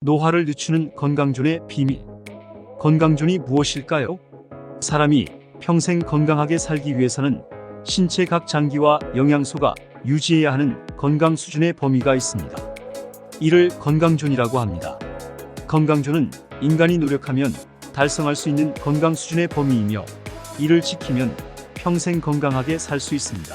노화를 늦추는 건강존의 비밀. 건강존이 무엇일까요? 사람이 평생 건강하게 살기 위해서는 신체 각 장기와 영양소가 유지해야 하는 건강 수준의 범위가 있습니다. 이를 건강존이라고 합니다. 건강존은 인간이 노력하면 달성할 수 있는 건강 수준의 범위이며, 이를 지키면 평생 건강하게 살 수 있습니다.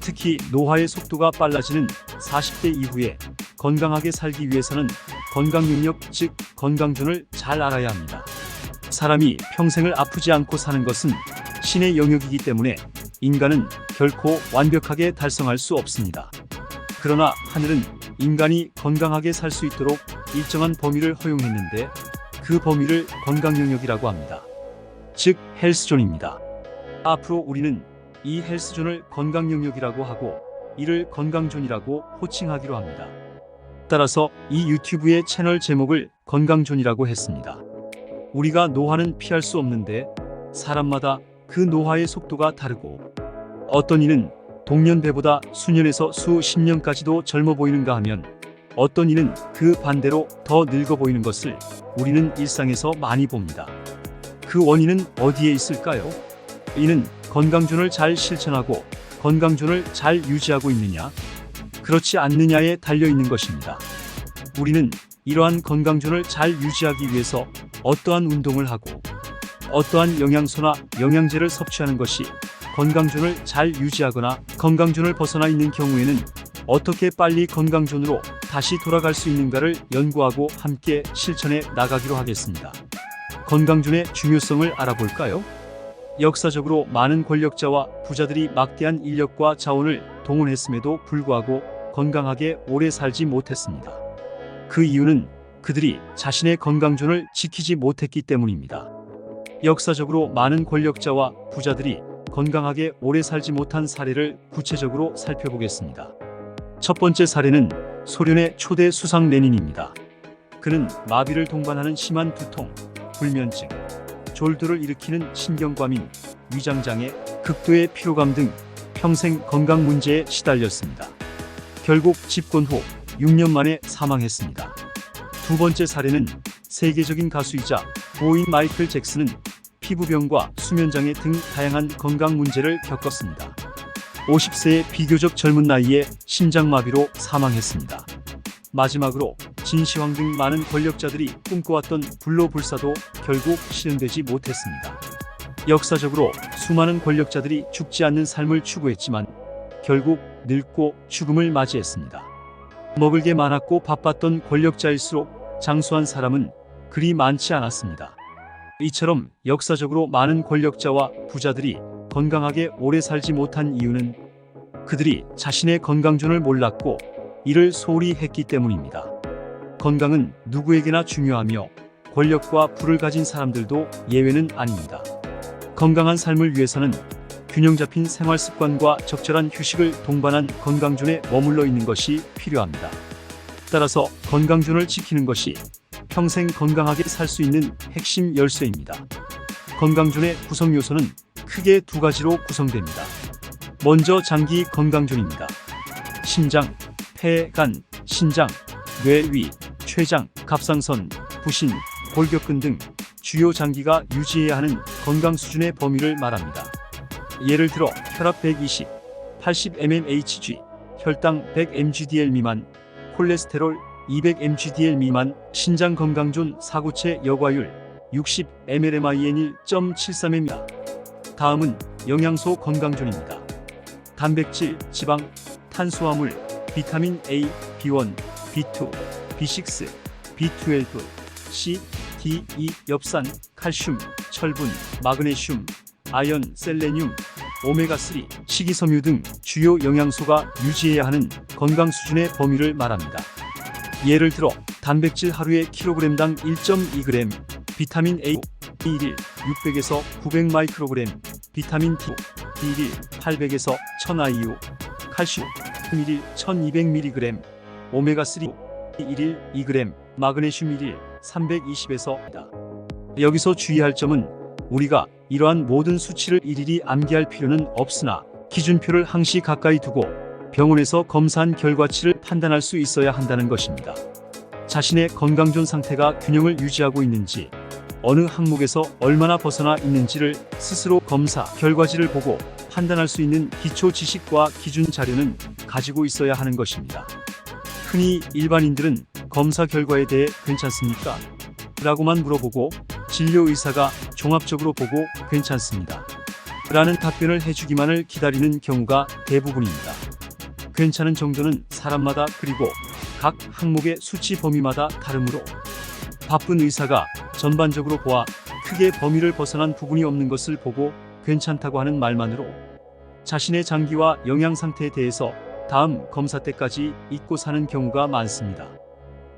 특히 노화의 속도가 빨라지는 40대 이후에 건강하게 살기 위해서는 건강 영역, 즉 건강존을 잘 알아야 합니다. 사람이 평생을 아프지 않고 사는 것은 신의 영역이기 때문에 인간은 결코 완벽하게 달성할 수 없습니다. 그러나 하늘은 인간이 건강하게 살 수 있도록 일정한 범위를 허용했는데, 그 범위를 건강 영역이라고 합니다. 즉 헬스존입니다. 앞으로 우리는 이 헬스존을 건강 영역이라고 하고, 이를 건강존이라고 호칭하기로 합니다. 따라서 이 유튜브의 채널 제목을 건강존이라고 했습니다. 우리가 노화는 피할 수 없는데 사람마다 그 노화의 속도가 다르고, 어떤 이는 동년배보다 수년에서 수십 년까지도 젊어 보이는가 하면, 어떤 이는 그 반대로 더 늙어 보이는 것을 우리는 일상에서 많이 봅니다. 그 원인은 어디에 있을까요? 이는 건강존을 잘 실천하고 건강존을 잘 유지하고 있느냐, 그렇지 않느냐에 달려 있는 것입니다. 우리는 이러한 건강존을 잘 유지하기 위해서 어떠한 운동을 하고 어떠한 영양소나 영양제를 섭취하는 것이 건강존을 잘 유지하거나 건강존을 벗어나 있는 경우에는 어떻게 빨리 건강존으로 다시 돌아갈 수 있는가를 연구하고 함께 실천해 나가기로 하겠습니다. 건강존의 중요성을 알아볼까요? 역사적으로 많은 권력자와 부자들이 막대한 인력과 자원을 동원했음에도 불구하고 건강하게 오래 살지 못했습니다. 그 이유는 그들이 자신의 건강존을 지키지 못했기 때문입니다. 역사적으로 많은 권력자와 부자들이 건강하게 오래 살지 못한 사례를 구체적으로 살펴보겠습니다. 첫 번째 사례는 소련의 초대 수상 레닌입니다. 그는 마비를 동반하는 심한 두통, 불면증, 졸도를 일으키는 신경과민, 위장장애, 극도의 피로감 등 평생 건강 문제에 시달렸습니다. 결국 집권 후 6년 만에 사망했습니다. 두 번째 사례는 세계적인 가수이자 보인 마이클 잭슨은 피부병과 수면장애 등 다양한 건강 문제를 겪었습니다. 50세의 비교적 젊은 나이에 심장마비로 사망했습니다. 마지막으로 진시황 등 많은 권력자들이 꿈꿔왔던 불로불사도 결국 실현되지 못했습니다. 역사적으로 수많은 권력자들이 죽지 않는 삶을 추구했지만 결국 늙고 죽음을 맞이했습니다. 먹을 게 많았고 바빴던 권력자일수록 장수한 사람은 그리 많지 않았습니다. 이처럼 역사적으로 많은 권력자와 부자들이 건강하게 오래 살지 못한 이유는 그들이 자신의 건강존을 몰랐고 이를 소홀히 했기 때문입니다. 건강은 누구에게나 중요하며 권력과 부를 가진 사람들도 예외는 아닙니다. 건강한 삶을 위해서는 균형 잡힌 생활 습관과 적절한 휴식을 동반한 건강존에 머물러 있는 것이 필요합니다. 따라서 건강존을 지키는 것이 평생 건강하게 살 수 있는 핵심 열쇠입니다. 건강존의 구성 요소는 크게 두 가지로 구성됩니다. 먼저 장기 건강존입니다. 심장, 폐, 간, 신장, 뇌, 위, 췌장, 갑상선, 부신, 골격근 등 주요 장기가 유지해야 하는 건강 수준의 범위를 말합니다. 예를 들어 혈압 120, 80mmHg, 혈당 100mg/dl 미만, 콜레스테롤 200mg/dl 미만, 신장 건강존 사구체 여과율 60 ml/1.73m입니다. 다음은 영양소 건강존입니다. 단백질, 지방, 탄수화물, 비타민 A, B1, B2, B6, B12, C, D, E, 엽산, 칼슘, 철분, 마그네슘, 아연, 셀레늄, 오메가3, 식이섬유 등 주요 영양소가 유지해야 하는 건강 수준의 범위를 말합니다. 예를 들어 단백질 하루에 킬로그램당 1.2g, 비타민 A, D1 600에서 900 마이크로그램, 비타민 D, D1 800에서 1000 IU, 칼슘 1일 1200mg, 오메가3 1일 2g, 마그네슘 1일 320에서 여기서 주의할 점은 우리가 이러한 모든 수치를 일일이 암기할 필요는 없으나 기준표를 항시 가까이 두고 병원에서 검사한 결과치를 판단할 수 있어야 한다는 것입니다. 자신의 건강존 상태가 균형을 유지하고 있는지, 어느 항목에서 얼마나 벗어나 있는지를 스스로 검사 결과지를 보고 판단할 수 있는 기초 지식과 기준 자료는 가지고 있어야 하는 것입니다. 흔히 일반인들은 검사 결과에 대해 괜찮습니까? 라고만 물어보고 진료 의사가 종합적으로 보고 괜찮습니다. 라는 답변을 해주기만을 기다리는 경우가 대부분입니다. 괜찮은 정도는 사람마다 그리고 각 항목의 수치 범위마다 다르므로 바쁜 의사가 전반적으로 보아 크게 범위를 벗어난 부분이 없는 것을 보고 괜찮다고 하는 말만으로 자신의 장기와 영양 상태에 대해서 다음 검사 때까지 잊고 사는 경우가 많습니다.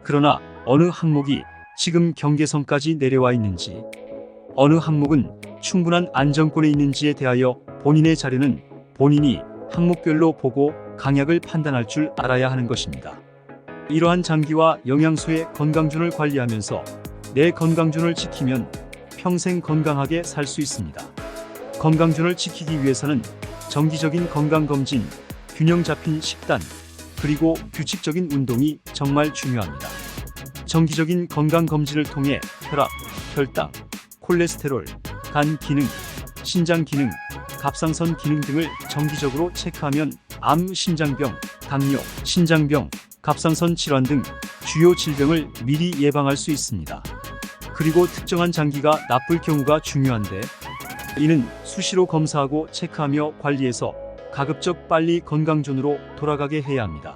그러나 어느 항목이 지금 경계선까지 내려와 있는지, 어느 항목은 충분한 안정권에 있는지에 대하여 본인의 자료는 본인이 항목별로 보고 강약을 판단할 줄 알아야 하는 것입니다. 이러한 장기와 영양소의 건강존을 관리하면서 내 건강존을 지키면 평생 건강하게 살 수 있습니다. 건강존을 지키기 위해서는 정기적인 건강검진, 균형 잡힌 식단, 그리고 규칙적인 운동이 정말 중요합니다. 정기적인 건강검진을 통해 혈압, 혈당, 콜레스테롤, 간 기능, 신장 기능, 갑상선 기능 등을 정기적으로 체크하면 암, 심장병, 당뇨, 신장병, 갑상선 질환 등 주요 질병을 미리 예방할 수 있습니다. 그리고 특정한 장기가 나쁠 경우가 중요한데, 이는 수시로 검사하고 체크하며 관리해서 가급적 빨리 건강존으로 돌아가게 해야 합니다.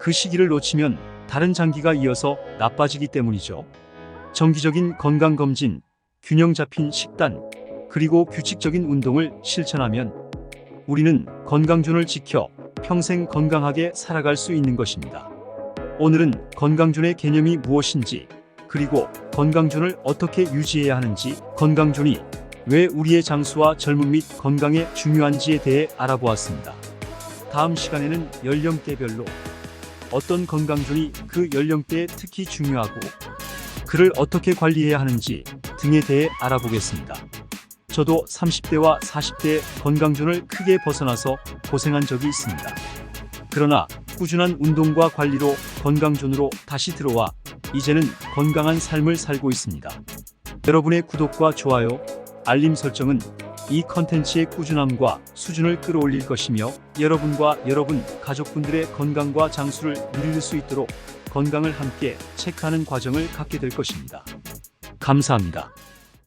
그 시기를 놓치면 다른 장기가 이어서 나빠지기 때문이죠. 정기적인 건강검진, 균형 잡힌 식단, 그리고 규칙적인 운동을 실천하면 우리는 건강존을 지켜 평생 건강하게 살아갈 수 있는 것입니다. 오늘은 건강존의 개념이 무엇인지, 그리고 건강존을 어떻게 유지해야 하는지, 건강존이 왜 우리의 장수와 젊음 및 건강에 중요한지에 대해 알아보았습니다. 다음 시간에는 연령대별로 어떤 건강존이 그 연령대에 특히 중요하고 그를 어떻게 관리해야 하는지 등에 대해 알아보겠습니다. 저도 30대와 40대의 건강존을 크게 벗어나서 고생한 적이 있습니다. 그러나 꾸준한 운동과 관리로 건강존으로 다시 들어와 이제는 건강한 삶을 살고 있습니다. 여러분의 구독과 좋아요, 알림 설정은 이 컨텐츠의 꾸준함과 수준을 끌어올릴 것이며 여러분과 여러분 가족분들의 건강과 장수를 누릴 수 있도록 건강을 함께 체크하는 과정을 갖게 될 것입니다. 감사합니다.